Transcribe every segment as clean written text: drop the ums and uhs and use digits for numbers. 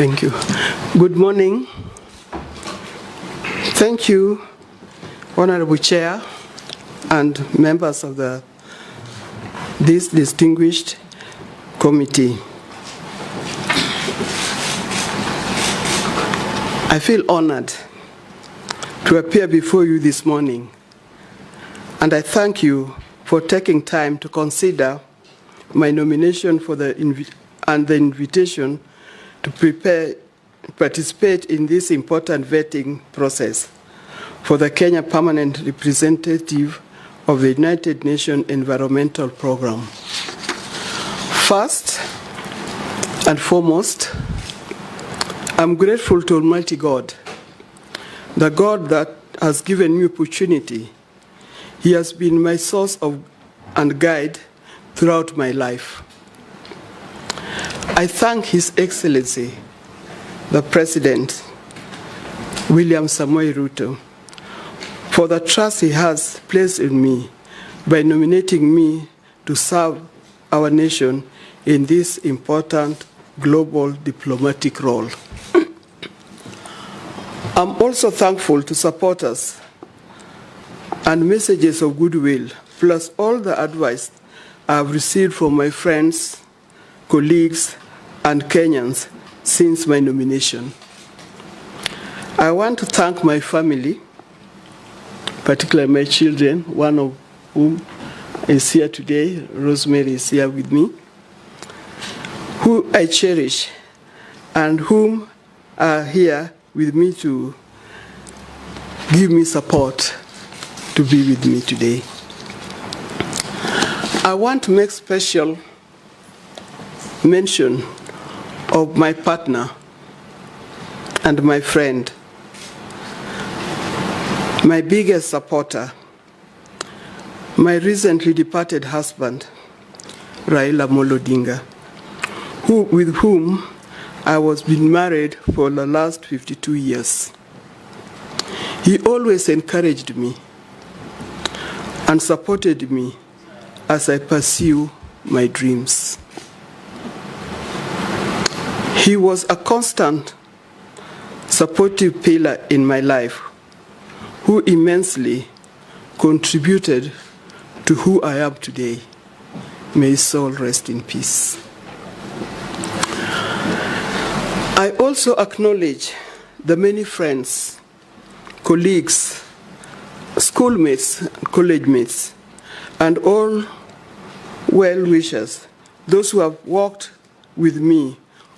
Thank you. Good morning. Thank you, Honorable Chair and members of this distinguished committee. I feel honored to appear before you this morning, and I thank you for taking time to consider my nomination for the invitation to participate in this important vetting process for the Kenya Permanent Representative of the United Nations Environmental Program. First and foremost, I'm grateful to Almighty God, the God that has given me opportunity. He has been my source and guide throughout my life. I thank His Excellency, the President, William Samoei Ruto, for the trust he has placed in me by nominating me to serve our nation in this important global diplomatic role. I'm also thankful to supporters and messages of goodwill, plus all the advice I've received from my friends, colleagues, and Kenyans since my nomination. I want to thank my family, particularly my children, one of whom is here today. Rosemary is here with me, who I cherish and whom are here with me to give me support to be with me today. I want to make special mention of my partner and my friend, my biggest supporter, my recently departed husband, Raila Amolo Odinga, with whom I was been married for the last 52 years. He always encouraged me and supported me as I pursue my dreams. He was a constant, supportive pillar in my life, who immensely contributed to who I am today. May his soul rest in peace. I also acknowledge the many friends, colleagues, schoolmates, college mates, and all well-wishers, those who have worked with me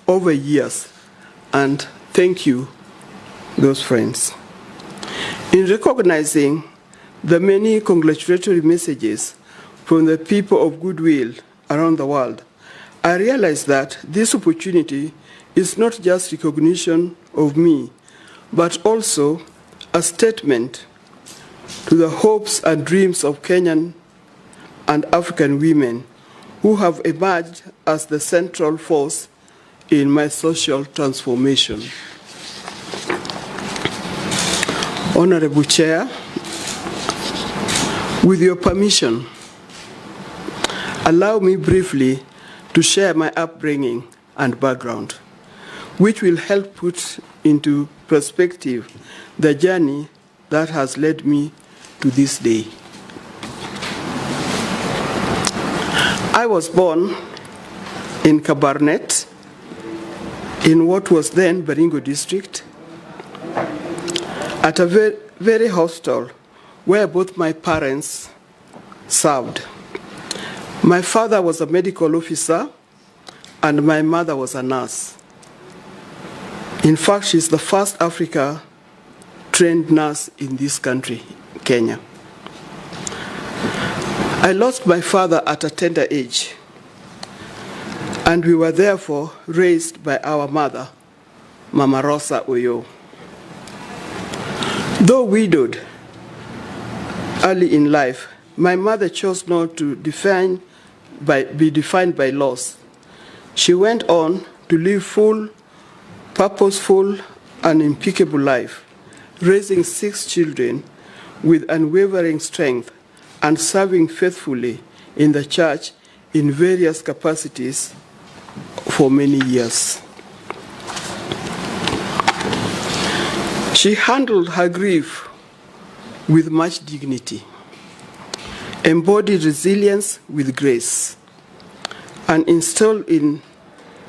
over years, and thank you, those friends. In recognizing the many congratulatory messages from the people of goodwill around the world, I realized that this opportunity is not just recognition of me, but also a statement to the hopes and dreams of Kenyan and African women who have emerged as the central force in my social transformation. Honorable Chair, with your permission, allow me briefly to share my upbringing and background, which will help put into perspective the journey that has led me to this day. I was born in Kabarnet, in what was then Baringo district, at a very hostel where both my parents served. My father was a medical officer and my mother was a nurse. In fact, she's the first Africa-trained nurse in this country, Kenya. I lost my father at a tender age, and we were therefore raised by our mother, Mama Rosa Oyo. Though widowed early in life, my mother chose not to be defined by loss. She went on to live full, purposeful, and impeccable life, raising 6 children with unwavering strength and serving faithfully in the church in various capacities for many years. She handled her grief with much dignity, embodied resilience with grace, and instilled in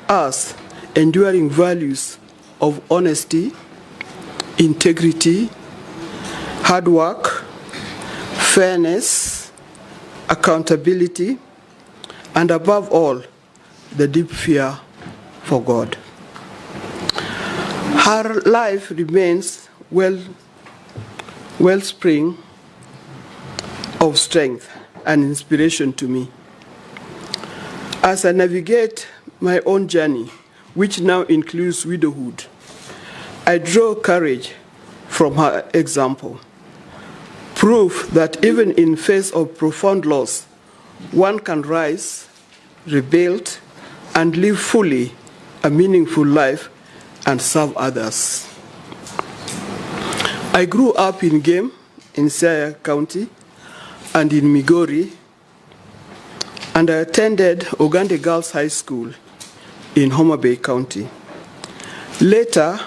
us enduring values of honesty, integrity, hard work, fairness, accountability, and above all, the deep fear for God. Her life remains wellspring of strength and inspiration to me. As I navigate my own journey, which now includes widowhood, I draw courage from her example. Proof that even in face of profound loss, one can rise, rebuild, and live fully a meaningful life and serve others. I grew up in Game, in Siaya County, and in Migori, and I attended Ogande Girls High School in Homa Bay County. Later,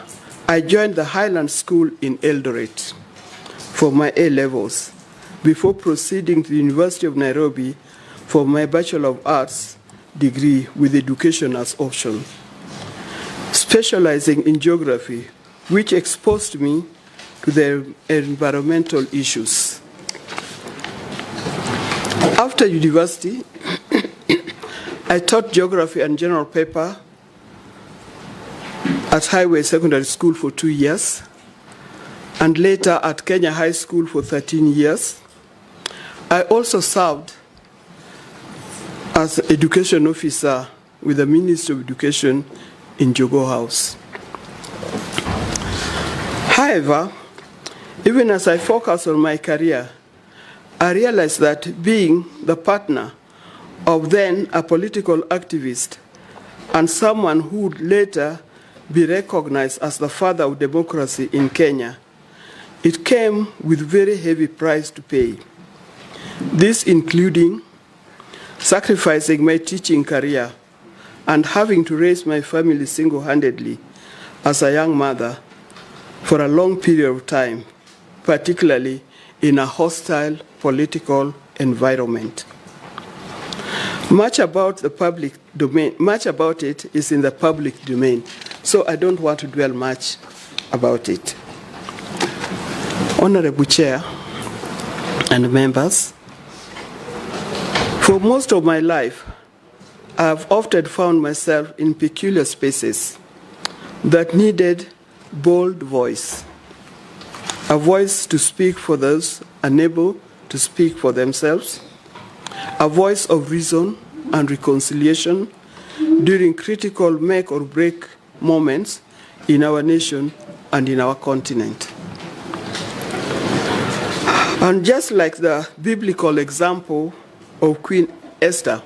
I joined the Highland School in Eldoret for my A-levels before proceeding to the University of Nairobi for my Bachelor of Arts degree with education as option, specializing in geography, which exposed me to the environmental issues. After university, I taught geography and general paper at Highway Secondary School for 2 years, and later at Kenya High School for 13 years. I also served as education officer with the Ministry of Education in Jogo House. However, even as I focus on my career, I realized that being the partner of then a political activist and someone who would later be recognized as the father of democracy in Kenya, it came with very heavy price to pay. This including sacrificing my teaching career and having to raise my family single-handedly as a young mother for a long period of time, particularly in a hostile political environment. Much about it is in the public domain, so I don't want to dwell much about it. Honorable Chair and members, for most of my life, I have often found myself in peculiar spaces that needed bold voice, a voice to speak for those unable to speak for themselves, a voice of reason and reconciliation during critical make or break moments in our nation and in our continent. And just like the biblical example of Queen Esther,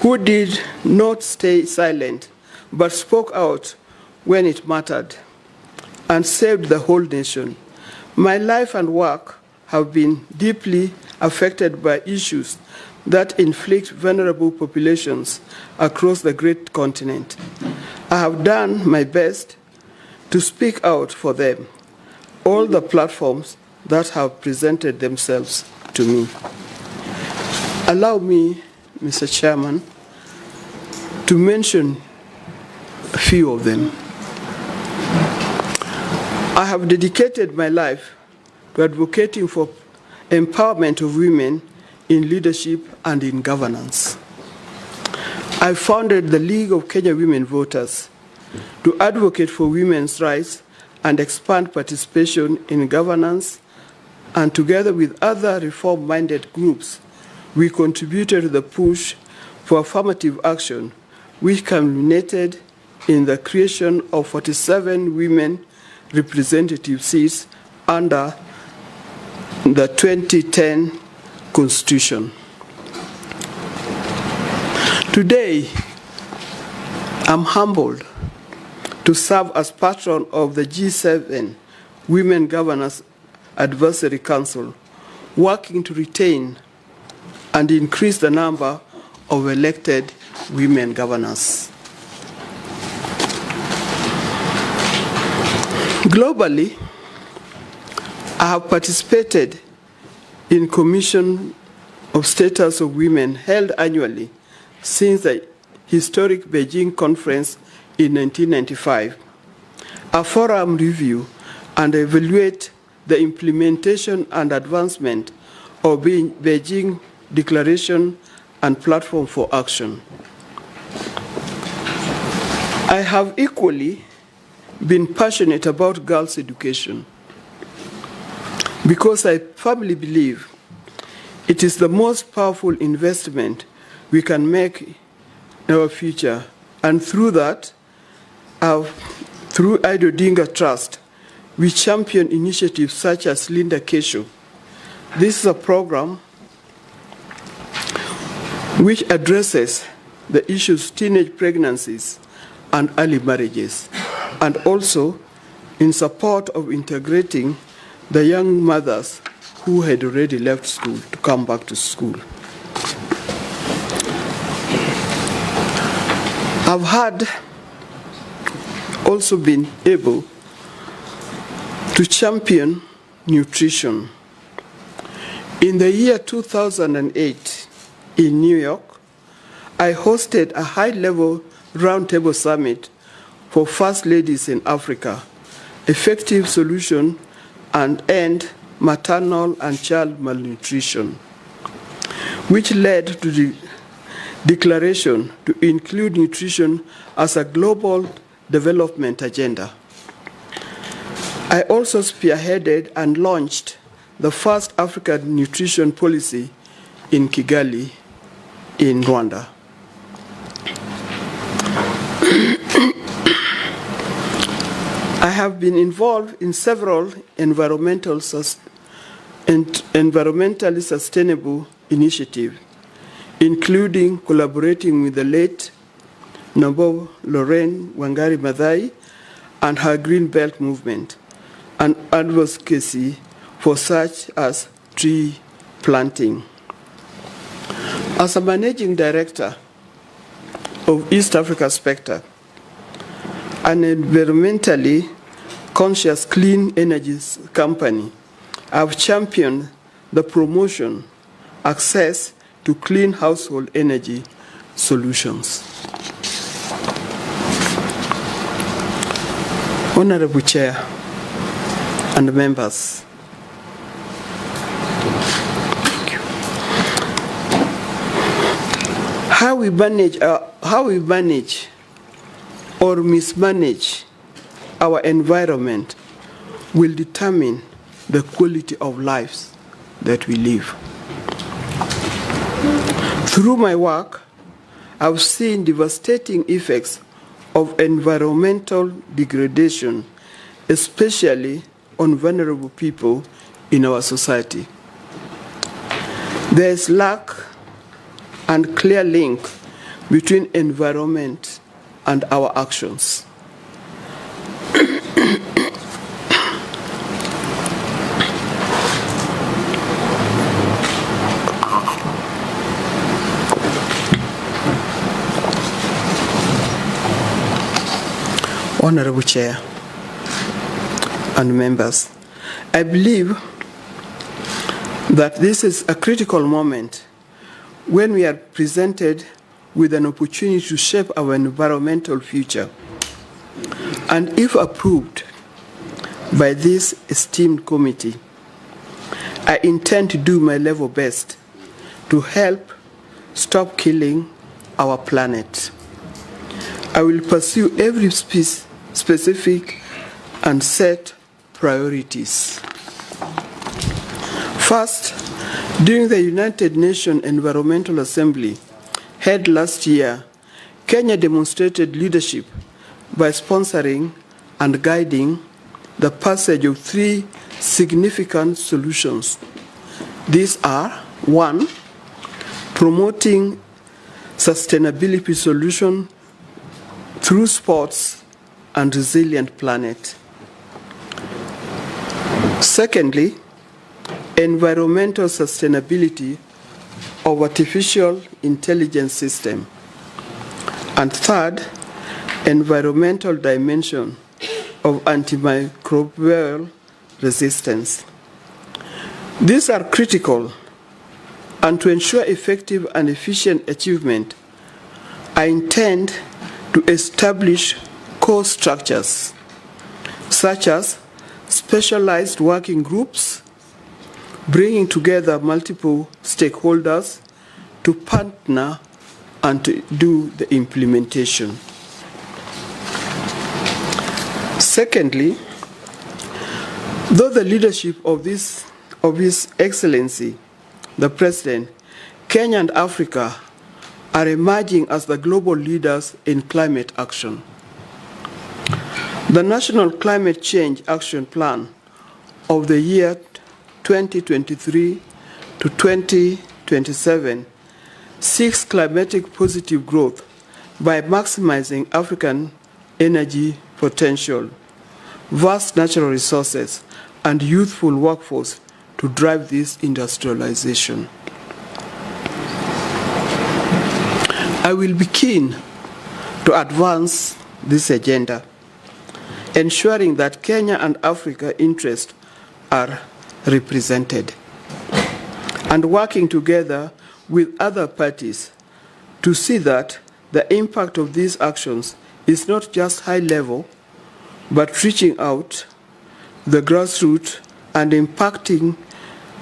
who did not stay silent but spoke out when it mattered and saved the whole nation, my life and work have been deeply affected by issues that inflict vulnerable populations across the great continent. I have done my best to speak out for them, all the platforms that have presented themselves to me. Allow me, Mr. Chairman, to mention a few of them. I have dedicated my life to advocating for empowerment of women in leadership and in governance. I founded the League of Kenya Women Voters to advocate for women's rights and expand participation in governance, and together with other reform-minded groups, we contributed to the push for affirmative action, which culminated in the creation of 47 women representative seats under the 2010 Constitution. Today, I'm humbled to serve as patron of the G7 Women Governors Advisory Council, working to retain and increase the number of elected women governors. Globally, I have participated in Commission of Status of Women held annually since the historic Beijing conference in 1995. A forum review and evaluate the implementation and advancement of Beijing Declaration and Platform for Action. I have equally been passionate about girls' education because I firmly believe it is the most powerful investment we can make in our future, and through that, through Ido Dinga Trust, we champion initiatives such as Linda Kesho. This is a program which addresses the issues of teenage pregnancies and early marriages, and also in support of integrating the young mothers who had already left school to come back to school. I've had also been able to champion nutrition. In the year 2008 in New York, I hosted a high-level roundtable summit for First Ladies in Africa, effective solution and end maternal and child malnutrition, which led to the declaration to include nutrition as a global development agenda. I also spearheaded and launched the first African nutrition policy in Kigali, in Rwanda. I have been involved in several environmentally sustainable initiatives, including collaborating with the late Noble Lorraine Wangari Maathai and her Green Belt movement, and advocacy for such as tree planting. As a managing director of East Africa Spectre, an environmentally conscious clean energy company, I have championed the promotion, access to clean household energy solutions. Honorable Chair and members, how we manage or mismanage our environment will determine the quality of lives that we live. Through my work, I've seen devastating effects of environmental degradation, especially on vulnerable people in our society. There is lack and clear link between environment and our actions. Honorable Chair and members, I believe that this is a critical moment when we are presented with an opportunity to shape our environmental future. And if approved by this esteemed committee, I intend to do my level best to help stop killing our planet. I will pursue every specific and set priorities. First, during the United Nations Environmental Assembly held last year, Kenya demonstrated leadership by sponsoring and guiding the passage of 3 significant solutions. These are: 1, promoting sustainability solutions through sports and resilient planet. Secondly, environmental sustainability of artificial intelligence system. And third, environmental dimension of antimicrobial resistance. These are critical, and to ensure effective and efficient achievement, I intend to establish core structures, such as specialized working groups, bringing together multiple stakeholders to partner and to do the implementation. Secondly, though the leadership of His Excellency, the President, Kenya and Africa are emerging as the global leaders in climate action. The National Climate Change Action Plan of the year 2023 to 2027 seeks climatic positive growth by maximizing African energy potential, vast natural resources, and youthful workforce to drive this industrialization. I will be keen to advance this agenda, ensuring that Kenya and Africa interests are represented, and working together with other parties to see that the impact of these actions is not just high level, but reaching out the grassroots and impacting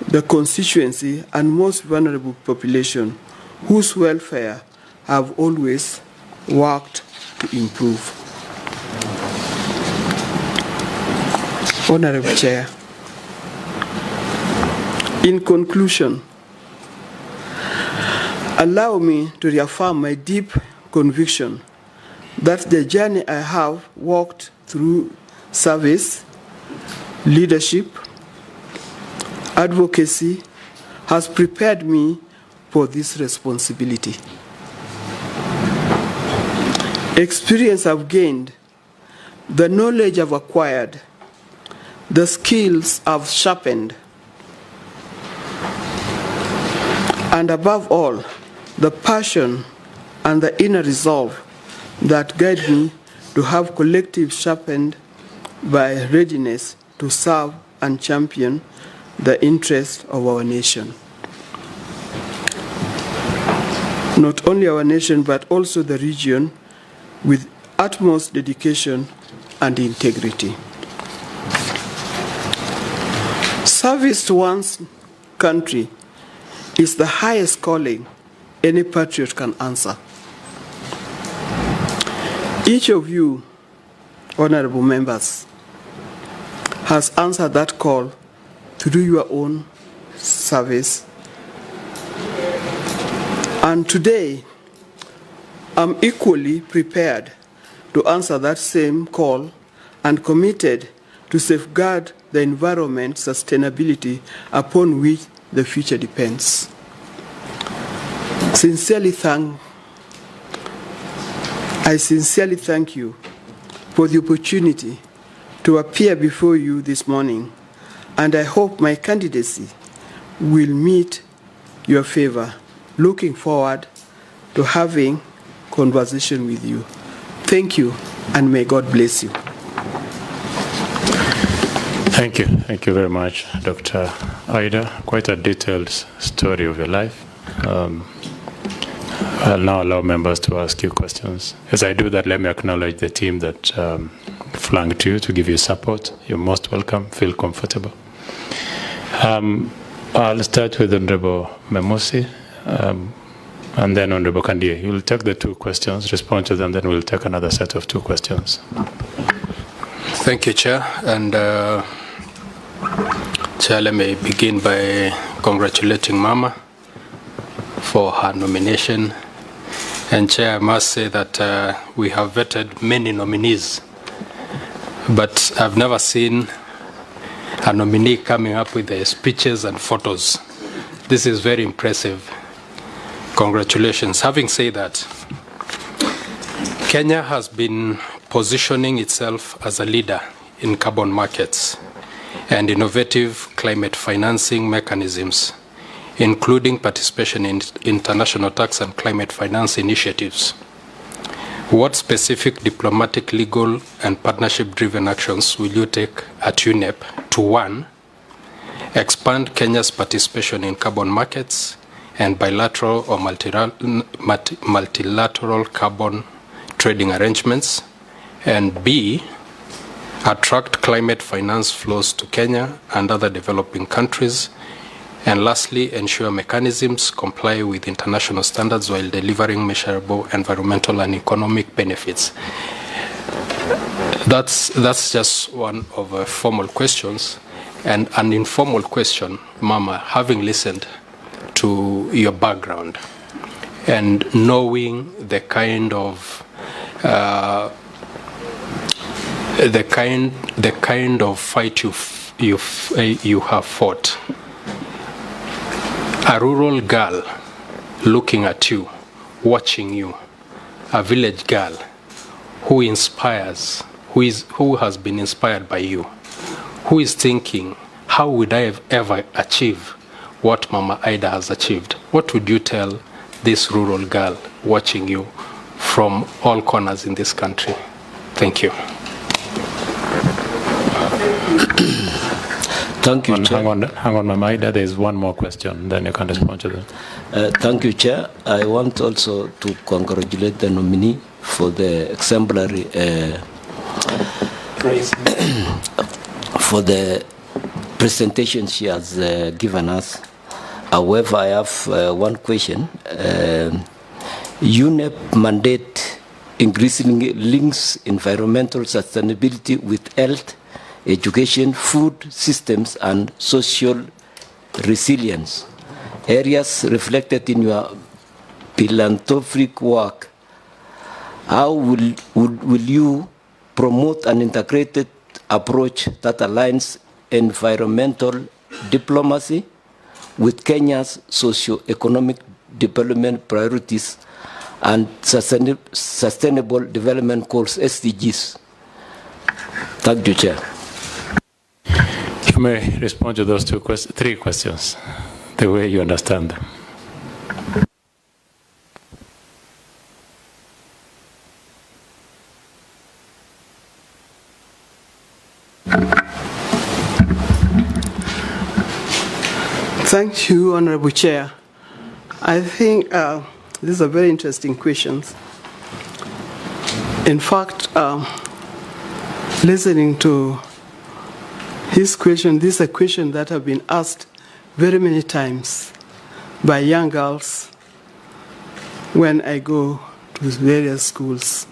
the constituency and most vulnerable population whose welfare have always worked to improve. Honorable Chair, in conclusion, allow me to reaffirm my deep conviction that the journey I have walked through service, leadership, advocacy has prepared me for this responsibility. Experience I've gained, the knowledge I've acquired, the skills I've sharpened, and above all, the passion and the inner resolve that guide me to have collective sharpened by readiness to serve and champion the interests of our nation. Not only our nation, but also the region, with utmost dedication and integrity. Service to one's country is the highest calling any patriot can answer. Each of you, honorable members, has answered that call to do your own service. And today, I'm equally prepared to answer that same call and committed to safeguard the environment sustainability upon which the future depends. I sincerely thank you for the opportunity to appear before you this morning, and I hope my candidacy will meet your favor. Looking forward to having conversation with you. Thank you, and may God bless you. Thank you. Thank you very much, Dr. Ida. Quite a detailed story of your life. I'll now allow members to ask you questions. As I do that, let me acknowledge the team that flanked you to give you support. You're most welcome. Feel comfortable. I'll start with Honorable Memusi, and then Honorable Kandie. You'll take the two questions, respond to them, then we'll take another set of two questions. Thank you, Chair. And Chair, let me begin by congratulating Mama for her nomination. And Chair, I must say that we have vetted many nominees, but I've never seen a nominee coming up with the speeches and photos. This is very impressive. Congratulations. Having said that, Kenya has been positioning itself as a leader in carbon markets and innovative climate financing mechanisms, including participation in international tax and climate finance initiatives. What specific diplomatic, legal, and partnership-driven actions will you take at UNEP to, 1, expand Kenya's participation in carbon markets and bilateral or multilateral carbon trading arrangements, and B, attract climate finance flows to Kenya and other developing countries, and lastly, ensure mechanisms comply with international standards while delivering measurable environmental and economic benefits? That's just one of the formal questions. And an informal question, Mama, having listened to your background and knowing the kind of fight you have fought. A rural girl looking at you, watching you, a village girl who inspires, who has been inspired by you, who is thinking, how would I have ever achieve what Mama Ida has achieved? What would you tell this rural girl watching you from all corners in this country? Thank you. Thank you, Chair. Hang on, Mama Ida. There is one more question, then you can respond to that. Thank you, Chair. I want also to congratulate the nominee for the exemplary for the presentation she has given us. However, I have one question. UNEP mandate increasingly links environmental sustainability with health, education, food systems, and social resilience. Areas reflected in your philanthropic work. How will you promote an integrated approach that aligns environmental diplomacy with Kenya's socio-economic development priorities and sustainable development goals, SDGs? Thank you, Chair. You may respond to those three questions the way you understand them. Thank you, Honorable Chair. I think these are very interesting questions. In fact, listening to his question, this is a question that have been asked very many times by young girls when I go to various schools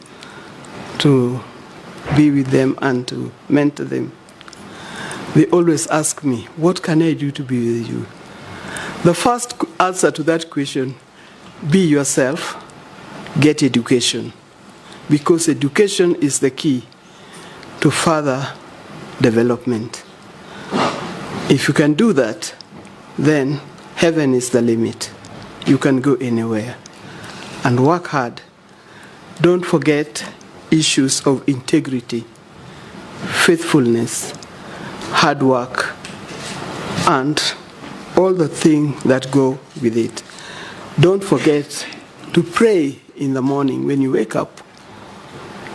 to be with them and to mentor them. They always ask me, what can I do to be with you? The first answer to that question, be yourself, get education, because education is the key to further development. If you can do that, then heaven is the limit. You can go anywhere. And work hard. Don't forget issues of integrity, faithfulness, hard work, and all the things that go with it. Don't forget to pray in the morning when you wake up.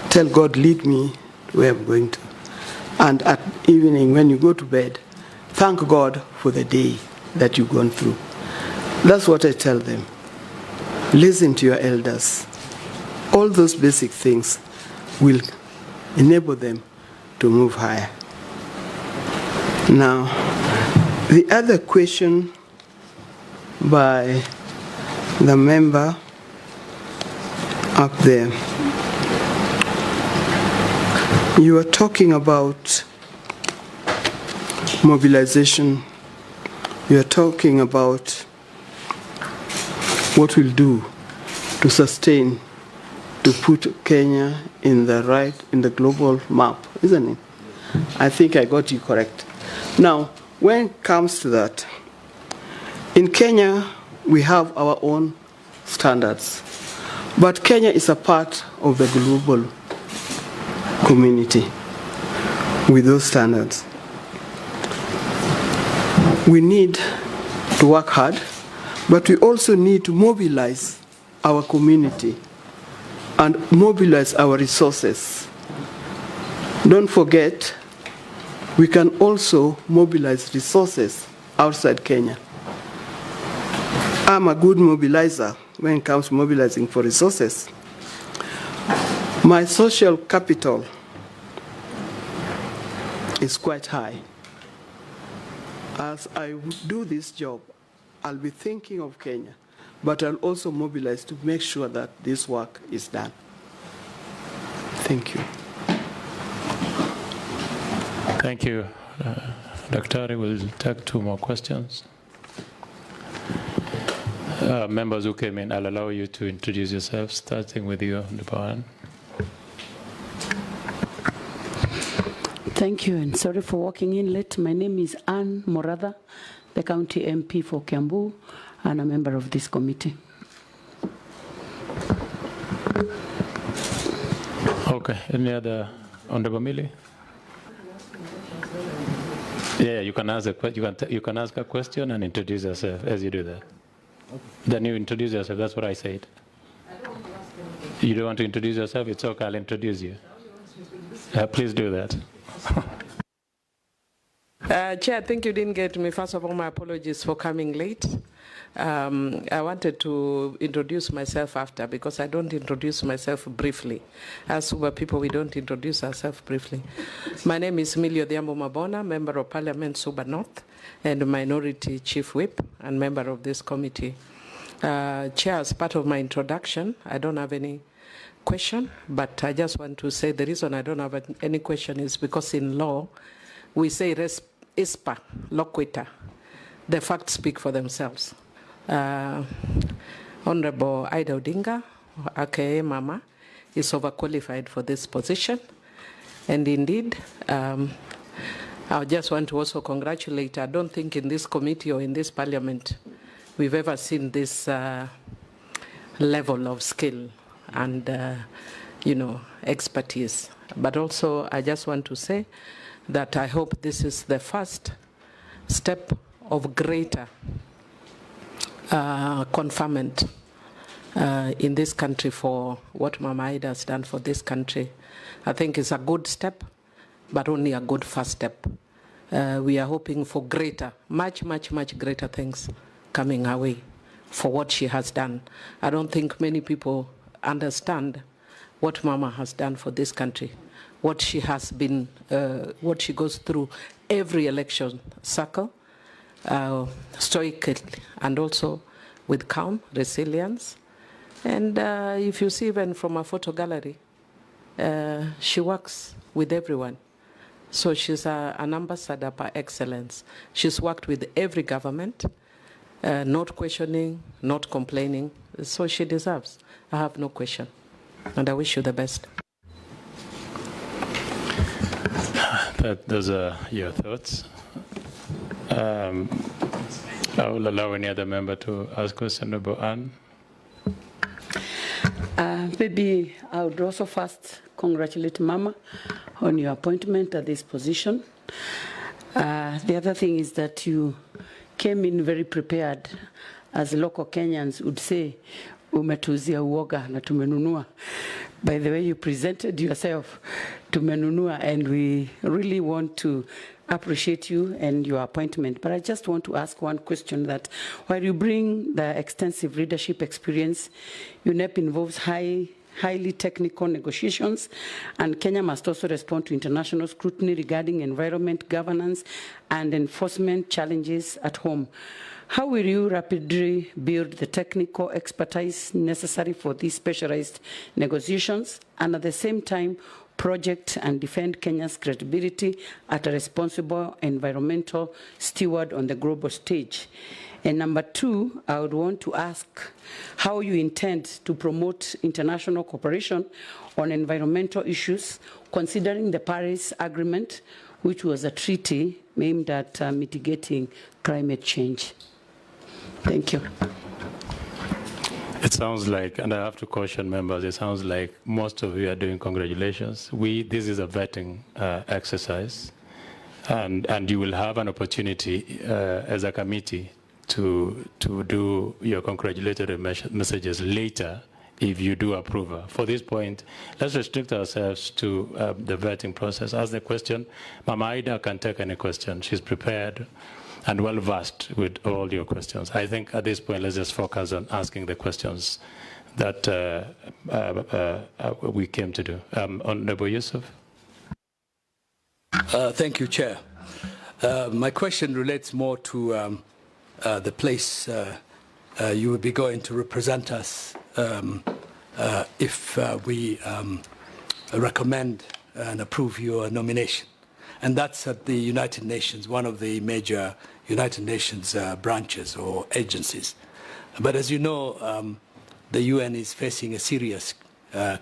Tell God, lead me where I'm going to. And at evening when you go to bed, thank God for the day that you've gone through. That's what I tell them. Listen to your elders. All those basic things will enable them to move higher. Now, the other question by the member up there, you are talking about mobilization. You are talking about what we'll do to sustain, to put Kenya in the global map, isn't it? I think I got you correct. Now, when it comes to that, in Kenya, we have our own standards. But Kenya is a part of the global community with those standards. We need to work hard, but we also need to mobilize our community and mobilize our resources. Don't forget, we can also mobilize resources outside Kenya. I'm a good mobilizer when it comes to mobilizing for resources. My social capital is quite high. As I do this job, I'll be thinking of Kenya, but I'll also mobilize to make sure that this work is done. Thank you. Thank you. Dr. We'll take 2 more questions. Members who came in, I'll allow you to introduce yourself, starting with you, Depan. Thank you, and sorry for walking in late. My name is Anne Moratha, the County MP for Kiambu, and a member of this committee. Okay, any other Honorable Millie? Yeah, you can ask a question and introduce yourself as you do that. Okay. Then you introduce yourself. That's what I said. You don't want to introduce yourself? It's okay. I'll introduce you. Please do that. Chair, I think you didn't get me. First of all, my apologies for coming late. I wanted to introduce myself after, because I don't introduce myself briefly. As Suba people, we don't introduce ourselves briefly. My name is Millie Odhiambo Mabona, Member of Parliament, Suba North, and Minority Chief Whip, and member of this committee. Chair, as part of my introduction, I don't have any question, but I just want to say the reason I don't have any question is because in law, we say res ispa loquita. The facts speak for themselves. Honorable Ida Odinga, aka Mama, is overqualified for this position. And indeed, I just want to also congratulate, I don't think in this committee or in this parliament, we've ever seen this level of skill and, expertise. But also, I just want to say that I hope this is the first step of greater conferment in this country for what Mama Ida has done for this country. I think it's a good step, but only a good first step. We are hoping for greater, much greater things coming our way for what she has done. I don't think many people understand what Mama has done for this country, what she has been, what she goes through every election cycle, stoically, and also with calm, resilience. And if you see even from a photo gallery, she works with everyone. So she's an ambassador by excellence. She's worked with every government, not questioning, not complaining. So she deserves. I have no question. And I wish you the best. Those are your thoughts. I will allow any other member to ask question about Anne. Maybe I would also first congratulate Mama on your appointment at this position. The other thing is that you came in very prepared, as local Kenyans would say, umetuzia uoga na tumenunua. By the way you presented yourself, tumenunua, and we really want to appreciate you and your appointment. But I just want to ask one question, that while you bring the extensive leadership experience, UNEP involves highly technical negotiations, and Kenya must also respond to international scrutiny regarding environment, governance, and enforcement challenges at home. How will you rapidly build the technical expertise necessary for these specialized negotiations, and at the same time project and defend Kenya's credibility as a responsible environmental steward on the global stage? And number two, I would want to ask how you intend to promote international cooperation on environmental issues, considering the Paris Agreement, which was a treaty aimed at mitigating climate change. Thank you. It sounds like, and I have to caution members, it sounds like most of you are doing congratulations. This is a vetting exercise, and you will have an opportunity as a committee to do your congratulatory messages later if you do approve her. For this point, let's restrict ourselves to the vetting process. Ask the question. Mama Ida can take any question. She's prepared and well-versed with all your questions. I think at this point, let's just focus on asking the questions that we came to do. Honorable Yusuf. Thank you, Chair. My question relates more to the place you would be going to represent us if we recommend and approve your nomination. And that's at the United Nations, one of the major United Nations branches or agencies. But as you know, the UN is facing a serious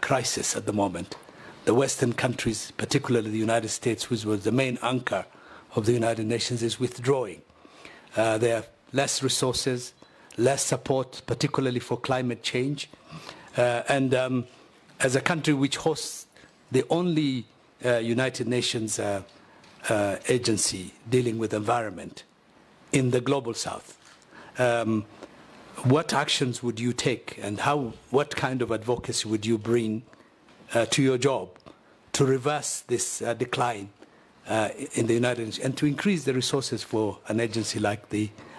crisis at the moment. The Western countries, particularly the United States, which was the main anchor of the United Nations, is withdrawing. There are less resources, less support, particularly for climate change. And as a country which hosts the only United Nations agency dealing with environment in the global south, what actions would you take, and what kind of advocacy would you bring to your job to reverse this decline in the United Nations and to increase the resources for an agency like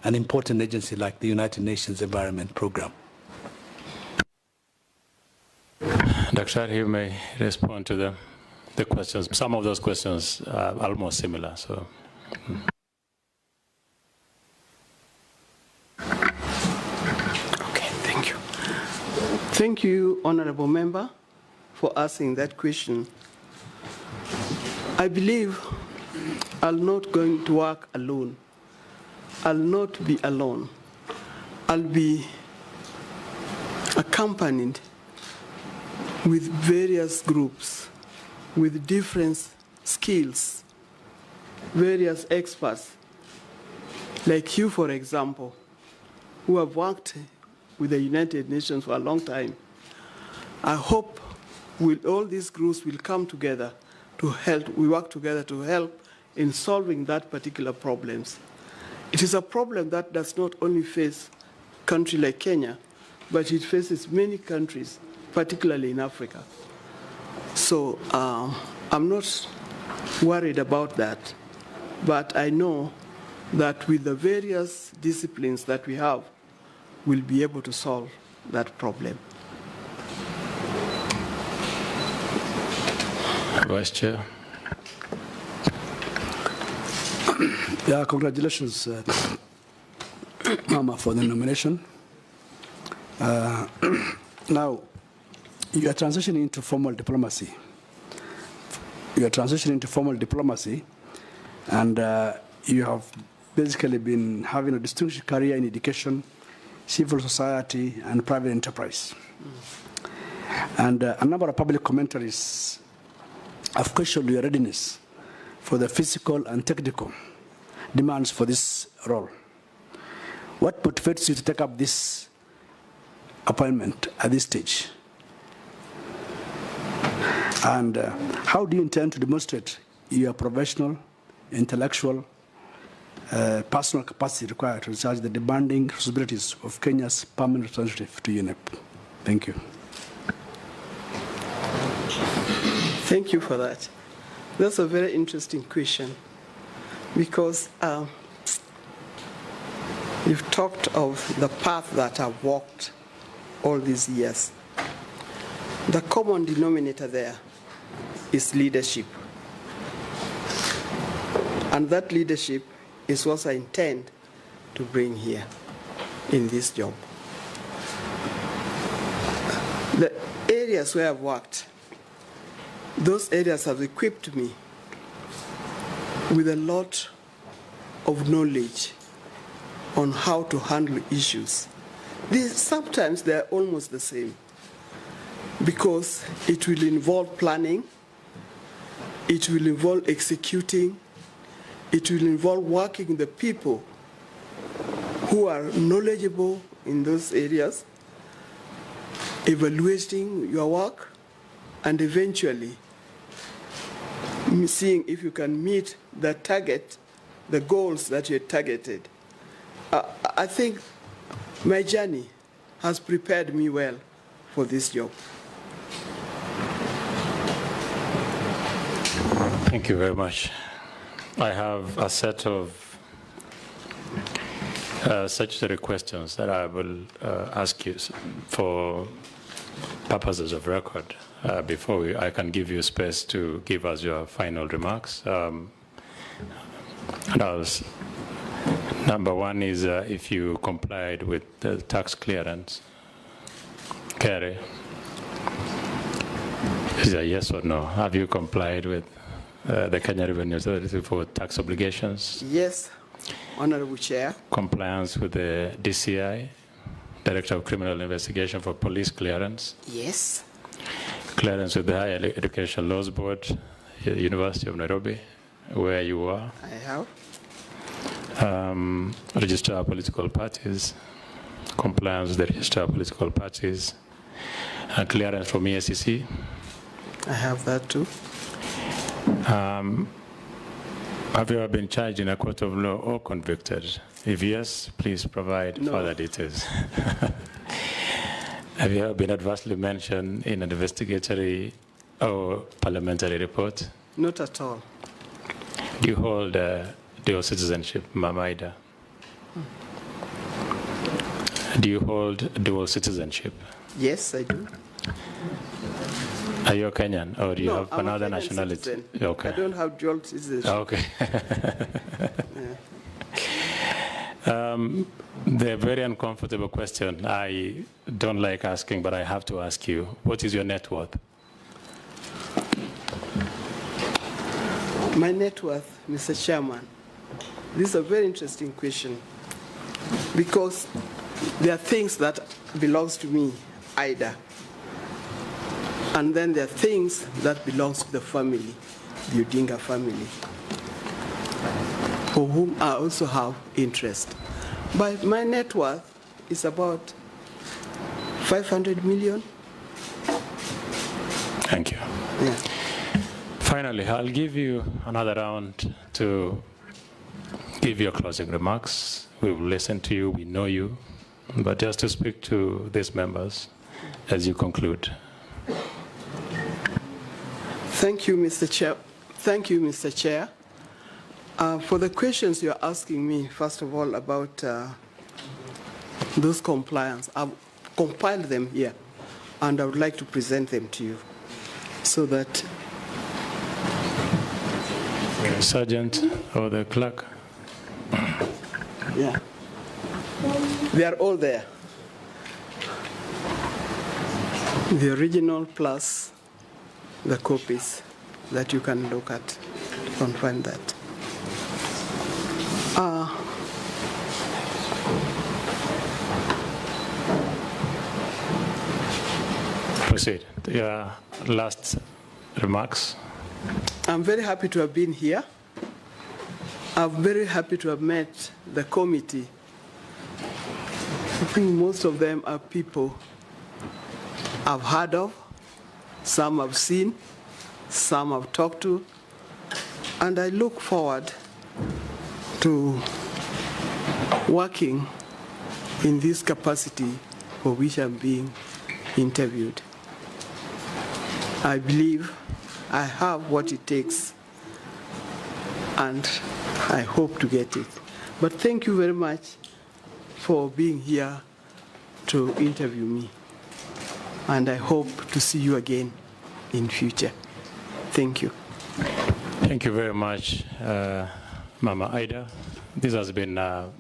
an important agency like the United Nations Environment Programme? Dr. You may respond to the questions. Some of those questions are almost similar. So. Okay, thank you. Thank you, Honorable Member, for asking that question. I believe I'm not going to work alone. I'll not be alone. I'll be accompanied with various groups, with different skills, various experts, like you, for example, who have worked with the United Nations for a long time. I hope all these groups will come together to help, we work together to help in solving that particular problems. It is a problem that does not only face a country like Kenya, but it faces many countries, particularly in Africa. So I'm not worried about that, but I know that with the various disciplines that we have, we'll be able to solve that problem. Vice Chair. Yeah, congratulations, Mama, for the nomination. Now, you are transitioning into formal diplomacy. And you have basically been having a distinguished career in education, civil society, and private enterprise. And a number of public commentaries have questioned your readiness for the physical and technical demands for this role. What motivates you to take up this appointment at this stage? And how do you intend to demonstrate your professional, intellectual, personal capacity required to discharge the demanding responsibilities of Kenya's permanent representative to UNEP? Thank you. Thank you for that. That's a very interesting question, because you've talked of the path that I've walked all these years. The common denominator there is leadership. And that leadership is what I intend to bring here in this job. The areas where I've worked, those areas have equipped me with a lot of knowledge on how to handle issues. Sometimes they're almost the same, because it will involve planning, it will involve executing, it will involve working with the people who are knowledgeable in those areas, evaluating your work, and eventually seeing if you can meet the target, the goals that you targeted. I think my journey has prepared me well for this job. Thank you very much. I have a set of statutory questions that I will ask you for purposes of record before I can give you space to give us your final remarks. Number one is if you complied with the tax clearance. Kerry, is a yes or no? Have you complied with the Kenya Revenue Authority for tax obligations? Yes, Honorable Chair. Compliance with the DCI, Director of Criminal Investigation for police clearance? Yes. Clearance with the Higher Education Laws Board, University of Nairobi, where you are? I have. Register of political parties, compliance with the register of political parties, clearance from ESCC. I have that too. Have you ever been charged in a court of law or convicted? If yes, please provide further details. Have you ever been adversely mentioned in an investigatory or parliamentary report? Not at all. Do you hold dual citizenship, Mama Ida? Do you hold dual citizenship? Yes, I do. Are you a Kenyan or do you have I'm another a Kenyan nationality? citizen. Okay. I don't have dual citizenship. Okay. The very uncomfortable question I don't like asking, but I have to ask you. What is your net worth? My net worth, Mr. Chairman, this is a very interesting question because there are things that belongs to me, Ida, and then there are things that belongs to the family, the Odinga family, for whom I also have interest. But my net worth is about 500 million. Thank you. Yeah. Finally, I'll give you another round to give your closing remarks. We will listen to you, we know you, but just to speak to these members as you conclude. Thank you, Mr. Chair. Thank you, Mr. Chair. For the questions you're asking me, first of all, about those compliance, I've compiled them here, and I would like to present them to you so that... Sergeant or the clerk? Yeah. They are all there. The original plus the copies that you can look at to confirm that. Proceed. Your last remarks. I'm very happy to have been here. I'm very happy to have met the committee. I think most of them are people I've heard of, some I've seen, some I've talked to, and I look forward to working in this capacity for which I'm being interviewed. I believe I have what it takes, and I hope to get it. But thank you very much for being here to interview me, and I hope to see you again in future. Thank you. Thank you very much, Mama Ida. This has been a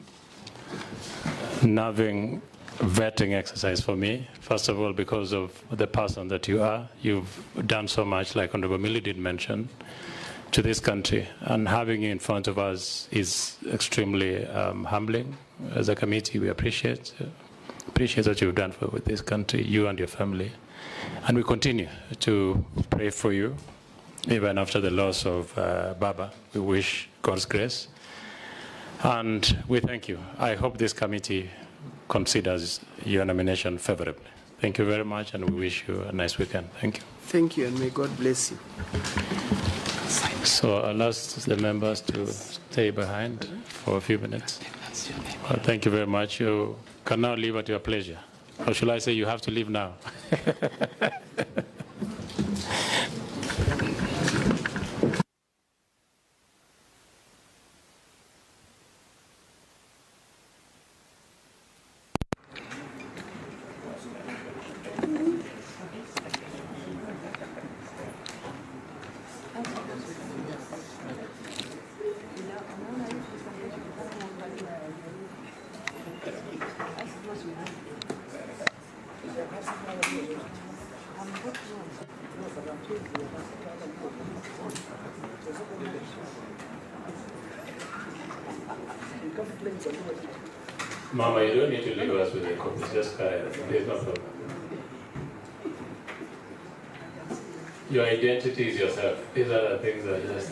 nerving vetting exercise for me. First of all, because of the person that you are. You've done so much, like Honorable Millie did mention, to this country. And having you in front of us is extremely humbling. As a committee, we appreciate what you've done with this country, you and your family. And we continue to pray for you, even after the loss of Baba. We wish God's grace. And we thank you. I hope this committee considers your nomination favorably. Thank you very much, and we wish you a nice weekend. Thank you. Thank you, and may God bless you. So I'll ask the members to stay behind for a few minutes. Well, thank you very much. You can now leave at your pleasure. Or shall I say you have to leave now? Mama, you don't need to leave us with a copy. Just carry it. There's no problem. Your identity is yourself. These are the things that just...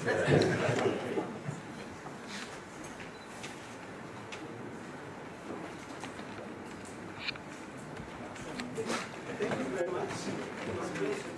Thank you very much.